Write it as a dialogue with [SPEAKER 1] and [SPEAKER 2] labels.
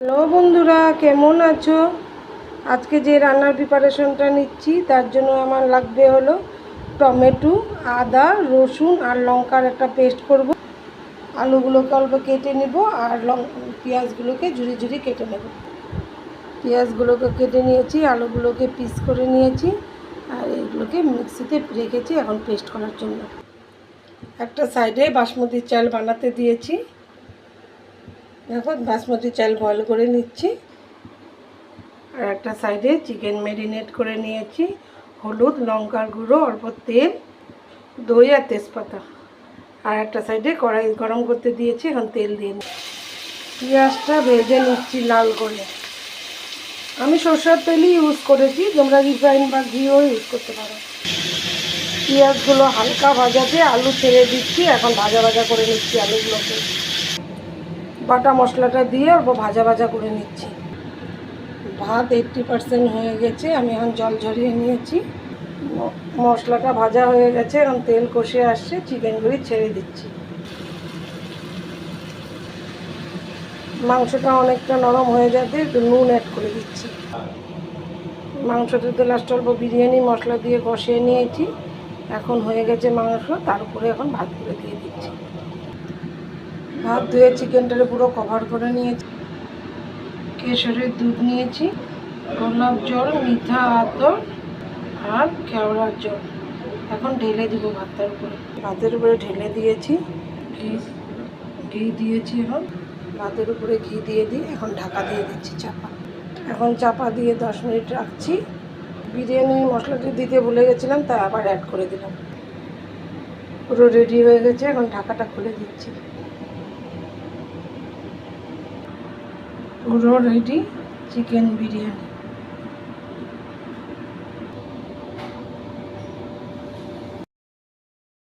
[SPEAKER 1] Hello বন্ধুরা, কেমন আছো? আজকে যে রান্নার প্রিপারেশনটা নিচ্ছি তার জন্য আমার লাগবে হলো টমেটো, আদা, রসুন আর লঙ্কার একটা পেস্ট করব। আলুগুলোকে অল্প কেটে নেব আর পেঁয়াজগুলোকে ঝুরি ঝুরি কেটে নেব। পেঁয়াজগুলোকে কেটে নিয়েছি, আলুগুলোকে পিস করে নিয়েছি আর এগুলোকে মিক্সিতে রেখেছি এখন পেস্ট করার জন্য। একটা সাইডে বাসমতি চাল বানাতে দিয়েছি। এখন বাসমতি চাল বয়েল করে নিচ্ছি। আর একটা সাইডে চিকেন ম্যারিনেট করে নিয়েছি, হলুদ, লঙ্কার গুঁড়ো, অল্প তেল, দই আর তেজপাতা। আর একটা সাইডে কড়াই গরম করতে দিয়েছি, এখন তেল দিয়ে নিচ্ছি। পেঁয়াজটা ভেজে নিচ্ছি লাল করে। আমি সরষের তেলই ইউজ করেছি, তোমরা রিফাইন বা ঘিও ইউজ করতে পারো। পেঁয়াজগুলো হালকা ভাজাতে আলু ছেড়ে দিচ্ছি, এখন ভাজা ভাজা করে নিচ্ছি আলুগুলোকে। বাটা মশলাটা দিয়ে অল্প ভাজা ভাজা করে নিচ্ছি। ভাত 80% হয়ে গেছে, আমি এখন জল ঝরিয়ে নিয়েছি। মশলাটা ভাজা হয়ে গেছে, এখন তেল কষে আসছে, চিকেনগুলি ছেড়ে দিচ্ছি। মাংসটা অনেকটা নরম হয়ে যাবে, একটু নুন অ্যাড করে দিচ্ছি। মাংসটাতে লাস্ট অল্প বিরিয়ানি মশলা দিয়ে কষিয়ে নিয়েছি। এখন হয়ে গেছে মাংস, তার উপরে এখন ভাতগুলো দিয়ে দিচ্ছি। ভাত ধুয়ে চিকেনটারে পুরো কভার করে নিয়েছি। কেশরের দুধ নিয়েছি, গোলাপ জল, মিঠা আতর আর কেওড়ার জল। এখন ঢেলে দিব ভাতের উপরে। ভাতের উপরে ঢেলে দিয়েছি, ঘি দিয়েছি। এখন ভাতের উপরে ঘি দিয়ে দিই, এখন ঢাকা দিয়ে দিচ্ছি চাপা। এখন চাপা দিয়ে 10 মিনিট রাখছি। বিরিয়ানির মশলাটি দিতে ভুলে গেছিলাম, তা আবার অ্যাড করে দিলাম। পুরো রেডি হয়ে গেছে, এখন ঢাকাটা খুলে দিচ্ছি। পুরো রেডি চিকেন বিরিয়ানি।